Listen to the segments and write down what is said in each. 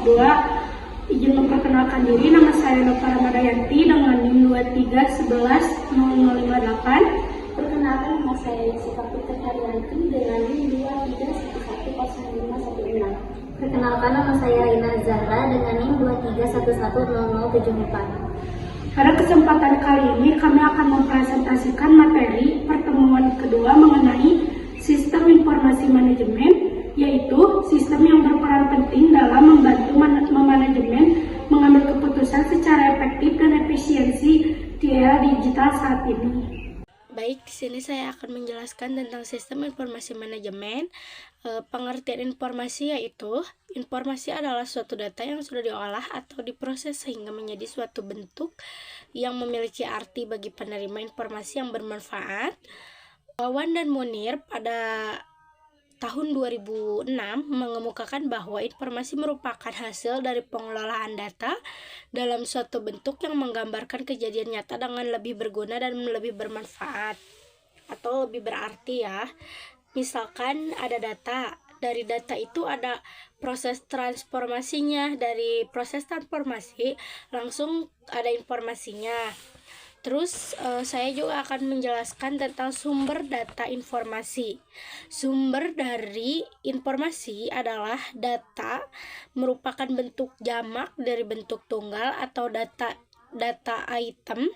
2. Izin memperkenalkan diri, nama saya Nova Ramadayanti dengan NIM 23110058. Perkenalkan, nama saya Yusika Putri Haryanti dengan NIM 23110116. Perkenalkan, nama saya Rina Zahra dengan NIM 23110074. Pada kesempatan kali ini kami akan mempresentasikan materi pertemuan kedua mengenai sistem informasi manajemen, yaitu sistem yang berperan penting dalam membantu memanajemen mengambil keputusan secara efektif dan efisiensi di era digital saat ini. Baik, di sini saya akan menjelaskan tentang sistem informasi manajemen. Pengertian informasi yaitu informasi adalah suatu data yang sudah diolah atau diproses sehingga menjadi suatu bentuk yang memiliki arti bagi penerima informasi yang bermanfaat. Wawan dan Munir pada tahun 2006 mengemukakan bahwa informasi merupakan hasil dari pengelolaan data dalam suatu bentuk yang menggambarkan kejadian nyata dengan lebih berguna dan lebih bermanfaat atau lebih berarti ya. Misalkan ada data, dari data itu ada proses transformasinya, dari proses transformasi langsung ada informasinya. Terus saya juga akan menjelaskan tentang sumber data informasi. Sumber dari informasi adalah data merupakan bentuk jamak dari bentuk tunggal atau data item.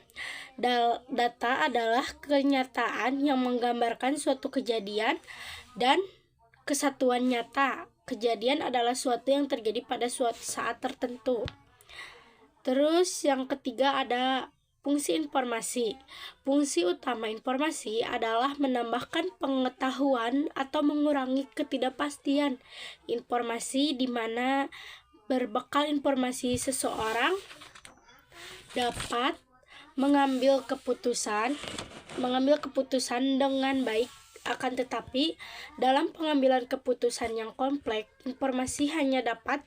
Data adalah kenyataan yang menggambarkan suatu kejadian dan kesatuan nyata. Kejadian adalah suatu yang terjadi pada suatu saat tertentu. Terus yang ketiga ada fungsi informasi. Fungsi utama informasi adalah menambahkan pengetahuan atau mengurangi ketidakpastian informasi, di mana berbekal informasi seseorang dapat mengambil keputusan dengan baik. Akan tetapi dalam pengambilan keputusan yang kompleks, informasi hanya dapat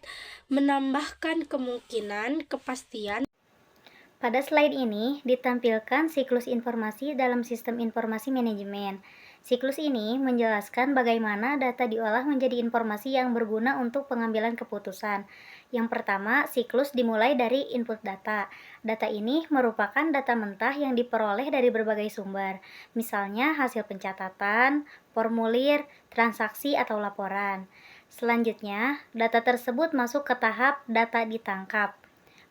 menambahkan kemungkinan kepastian. Pada slide ini ditampilkan siklus informasi dalam sistem informasi manajemen. Siklus ini menjelaskan bagaimana data diolah menjadi informasi yang berguna untuk pengambilan keputusan. Yang pertama, siklus dimulai dari input data. Data ini merupakan data mentah yang diperoleh dari berbagai sumber, misalnya hasil pencatatan, formulir, transaksi, atau laporan. Selanjutnya, data tersebut masuk ke tahap data ditangkap.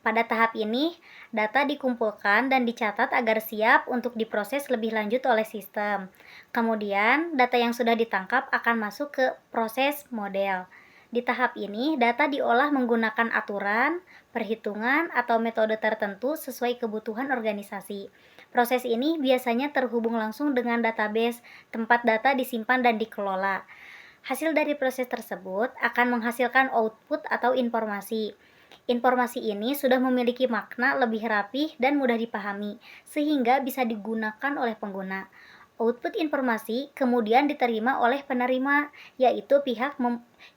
Pada tahap ini, data dikumpulkan dan dicatat agar siap untuk diproses lebih lanjut oleh sistem. Kemudian, data yang sudah ditangkap akan masuk ke proses model. Di tahap ini, data diolah menggunakan aturan, perhitungan, atau metode tertentu sesuai kebutuhan organisasi. Proses ini biasanya terhubung langsung dengan database tempat data disimpan dan dikelola. Hasil dari proses tersebut akan menghasilkan output atau informasi. Informasi ini sudah memiliki makna lebih rapih dan mudah dipahami, sehingga bisa digunakan oleh pengguna. Output informasi kemudian diterima oleh penerima, yaitu pihak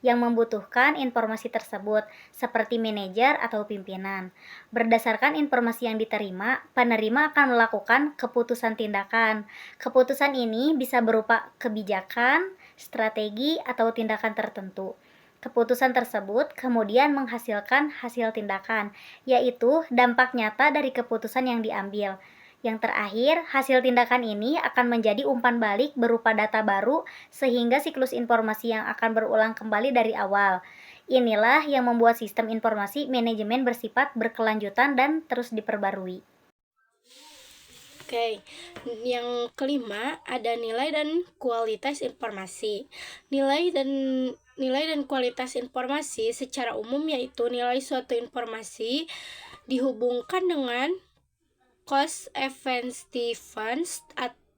yang membutuhkan informasi tersebut, seperti manajer atau pimpinan. Berdasarkan informasi yang diterima, penerima akan melakukan keputusan tindakan. Keputusan ini bisa berupa kebijakan, strategi, atau tindakan tertentu. Keputusan tersebut kemudian menghasilkan hasil tindakan, yaitu dampak nyata dari keputusan yang diambil. Yang terakhir, hasil tindakan ini akan menjadi umpan balik berupa data baru, sehingga siklus informasi yang akan berulang kembali dari awal. Inilah yang membuat sistem informasi manajemen bersifat berkelanjutan dan terus diperbarui. Oke, yang kelima ada nilai dan kualitas informasi. Nilai dan kualitas informasi secara umum yaitu nilai suatu informasi dihubungkan dengan cost effectiveness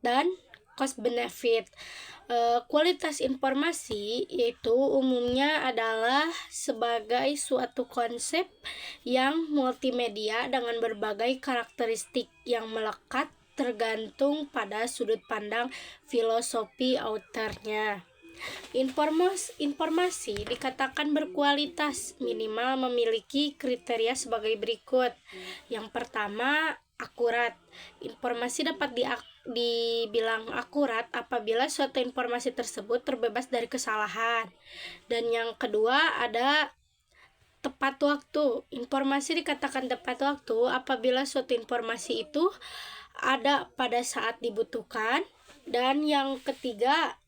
dan cost benefit. Kualitas informasi yaitu umumnya adalah sebagai suatu konsep yang multimedia dengan berbagai karakteristik yang melekat tergantung pada sudut pandang filosofi authornya. Informasi dikatakan berkualitas minimal memiliki kriteria sebagai berikut. Yang pertama, akurat. Informasi dapat dibilang akurat apabila suatu informasi tersebut terbebas dari kesalahan. Dan yang kedua ada tepat waktu. Informasi dikatakan tepat waktu apabila suatu informasi itu ada pada saat dibutuhkan. Dan yang ketiga,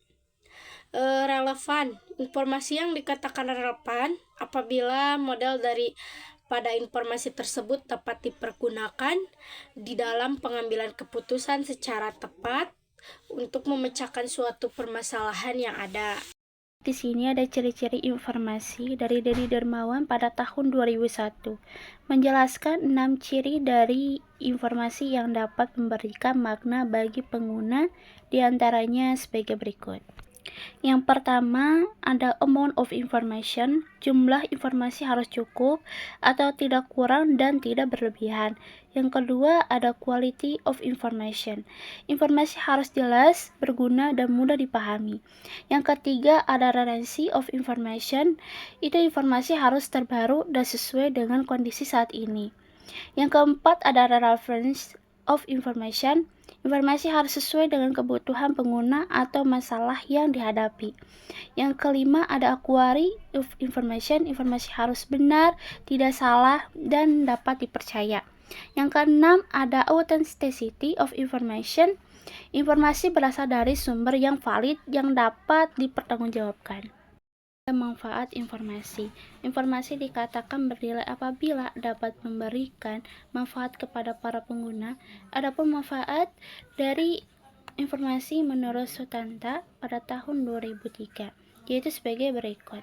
relevan. Informasi yang dikatakan relevan apabila model dari pada informasi tersebut dapat dipergunakan di dalam pengambilan keputusan secara tepat untuk memecahkan suatu permasalahan yang ada. Di sini ada ciri-ciri informasi dari Dedi Dermawan pada tahun 2001, menjelaskan 6 ciri dari informasi yang dapat memberikan makna bagi pengguna, diantaranya sebagai berikut. Yang pertama, ada amount of information, jumlah informasi harus cukup atau tidak kurang dan tidak berlebihan. Yang kedua, ada quality of information, informasi harus jelas, berguna, dan mudah dipahami. Yang ketiga, ada relevancy of information, itu informasi harus terbaru dan sesuai dengan kondisi saat ini. Yang keempat, ada relevance of information, informasi harus sesuai dengan kebutuhan pengguna atau masalah yang dihadapi. Yang kelima, ada quality of information, informasi harus benar, tidak salah, dan dapat dipercaya. Yang keenam, ada authenticity of information, informasi berasal dari sumber yang valid yang dapat dipertanggungjawabkan. Manfaat informasi. Informasi dikatakan bernilai apabila dapat memberikan manfaat kepada para pengguna. Adapun manfaat dari informasi menurut Sutanta pada tahun 2003, yaitu sebagai berikut.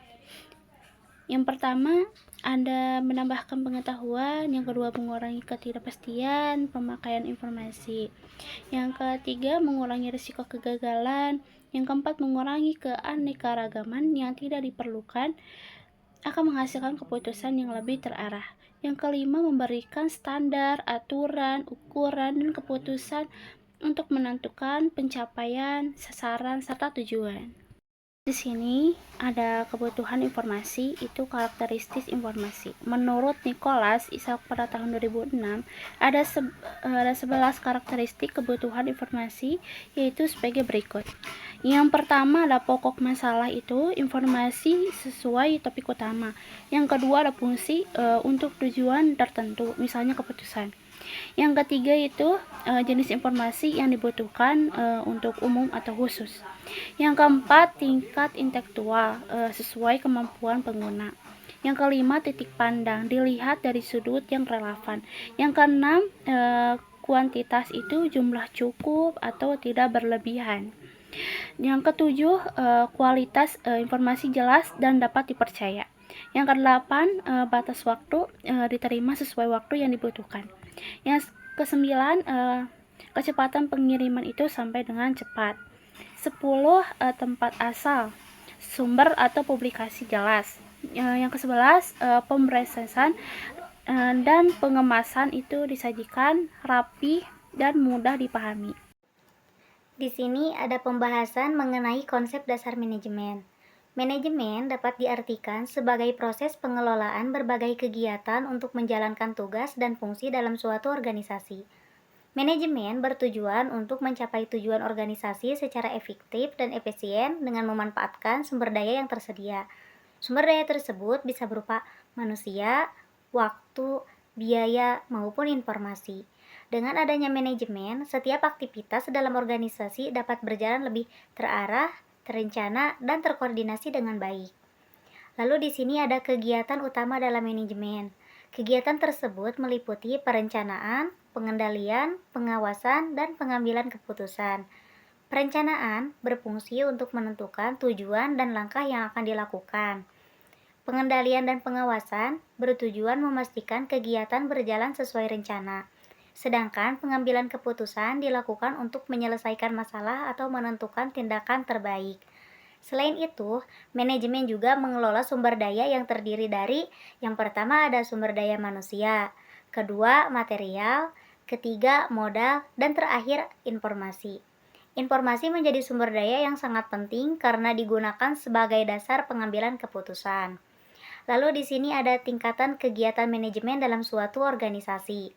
Yang pertama, ada menambahkan pengetahuan. Yang kedua, mengurangi ketidakpastian pemakaian informasi. Yang ketiga, mengurangi risiko kegagalan. Yang keempat, mengurangi keanekaragaman yang tidak diperlukan, akan menghasilkan keputusan yang lebih terarah. Yang kelima, memberikan standar, aturan, ukuran, dan keputusan untuk menentukan pencapaian, sasaran, serta tujuan. Di sini ada kebutuhan informasi, itu karakteristik informasi. Menurut Nicholas Isaac pada tahun 2006, ada 11 karakteristik kebutuhan informasi, yaitu sebagai berikut. Yang pertama ada pokok masalah, itu informasi sesuai topik utama. Yang kedua ada fungsi untuk tujuan tertentu, misalnya keputusan. Yang ketiga itu jenis informasi yang dibutuhkan untuk umum atau khusus. Yang keempat, tingkat intelektual sesuai kemampuan pengguna. Yang kelima, titik pandang dilihat dari sudut yang relevan. Yang keenam, kuantitas itu jumlah cukup atau tidak berlebihan. Yang ketujuh, kualitas informasi jelas dan dapat dipercaya. Yang kedelapan, batas waktu diterima sesuai waktu yang dibutuhkan. Yang kesembilan, kecepatan pengiriman itu sampai dengan cepat. 10, tempat asal sumber atau publikasi jelas. Yang ke-11, pemrosesan dan pengemasan itu disajikan rapi dan mudah dipahami. Di sini ada pembahasan mengenai konsep dasar manajemen. Manajemen dapat diartikan sebagai proses pengelolaan berbagai kegiatan untuk menjalankan tugas dan fungsi dalam suatu organisasi. Manajemen bertujuan untuk mencapai tujuan organisasi secara efektif dan efisien dengan memanfaatkan sumber daya yang tersedia. Sumber daya tersebut bisa berupa manusia, waktu, biaya, maupun informasi. Dengan adanya manajemen, setiap aktivitas dalam organisasi dapat berjalan lebih terarah, terencana, dan terkoordinasi dengan baik. Lalu di sini ada kegiatan utama dalam manajemen. Kegiatan tersebut meliputi perencanaan, pengendalian, pengawasan, dan pengambilan keputusan. Perencanaan berfungsi untuk menentukan tujuan dan langkah yang akan dilakukan. Pengendalian dan pengawasan bertujuan memastikan kegiatan berjalan sesuai rencana. Sedangkan pengambilan keputusan dilakukan untuk menyelesaikan masalah atau menentukan tindakan terbaik. Selain itu, manajemen juga mengelola sumber daya yang terdiri dari yang pertama ada sumber daya manusia, kedua material, ketiga modal, dan terakhir informasi. Informasi menjadi sumber daya yang sangat penting karena digunakan sebagai dasar pengambilan keputusan. Lalu di sini ada tingkatan kegiatan manajemen dalam suatu organisasi.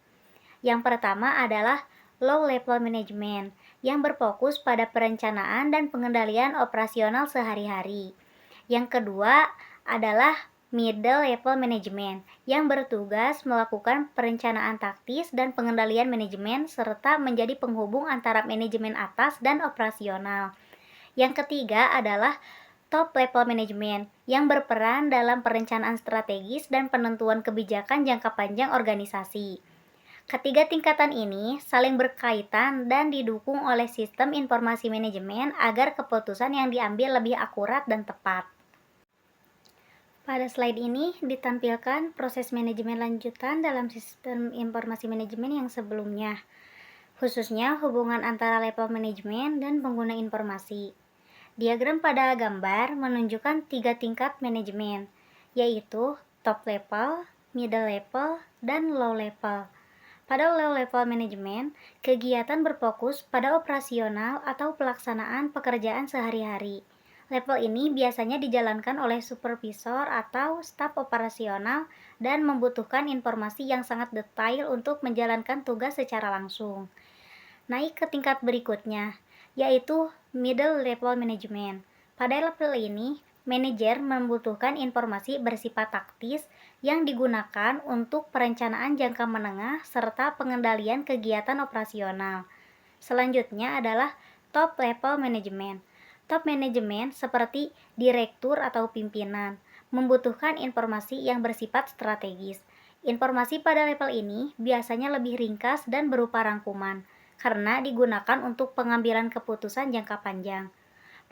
Yang pertama adalah low level management yang berfokus pada perencanaan dan pengendalian operasional sehari-hari. Yang kedua adalah Middle Level Management, yang bertugas melakukan perencanaan taktis dan pengendalian manajemen serta menjadi penghubung antara manajemen atas dan operasional. Yang ketiga adalah Top Level Management, yang berperan dalam perencanaan strategis dan penentuan kebijakan jangka panjang organisasi. Ketiga tingkatan ini saling berkaitan dan didukung oleh sistem informasi manajemen agar keputusan yang diambil lebih akurat dan tepat. Pada slide ini ditampilkan proses manajemen lanjutan dalam sistem informasi manajemen yang sebelumnya, khususnya hubungan antara level manajemen dan pengguna informasi. Diagram pada gambar menunjukkan 3 tingkat manajemen, yaitu top level, middle level, dan low level. Pada low level manajemen, kegiatan berfokus pada operasional atau pelaksanaan pekerjaan sehari-hari. Level ini biasanya dijalankan oleh supervisor atau staf operasional dan membutuhkan informasi yang sangat detail untuk menjalankan tugas secara langsung. Naik ke tingkat berikutnya, yaitu middle level management. Pada level ini, manajer membutuhkan informasi bersifat taktis yang digunakan untuk perencanaan jangka menengah serta pengendalian kegiatan operasional. Selanjutnya adalah top level management. Top manajemen seperti direktur atau pimpinan membutuhkan informasi yang bersifat strategis. Informasi pada level ini biasanya lebih ringkas dan berupa rangkuman karena digunakan untuk pengambilan keputusan jangka panjang.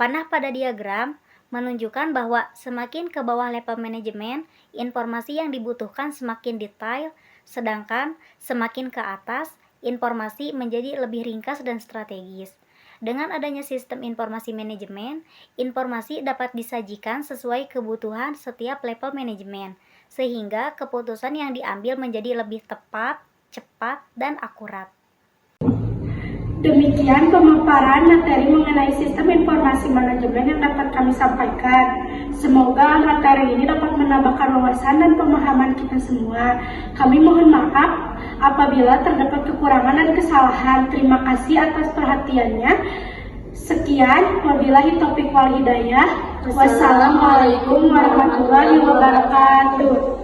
Panah pada diagram menunjukkan bahwa semakin ke bawah level manajemen, informasi yang dibutuhkan semakin detail, sedangkan semakin ke atas, informasi menjadi lebih ringkas dan strategis. Dengan adanya sistem informasi manajemen, informasi dapat disajikan sesuai kebutuhan setiap level manajemen, sehingga keputusan yang diambil menjadi lebih tepat, cepat, dan akurat. Demikian pemaparan materi mengenai sistem informasi manajemen yang dapat kami sampaikan. Semoga materi ini dapat menambahkan wawasan dan pemahaman kita semua. Kami mohon maaf apabila terdapat kekurangan dan kesalahan. Terima kasih atas perhatiannya. Sekian, wabillahi taufiq wal hidayah. Wassalamualaikum warahmatullahi wabarakatuh.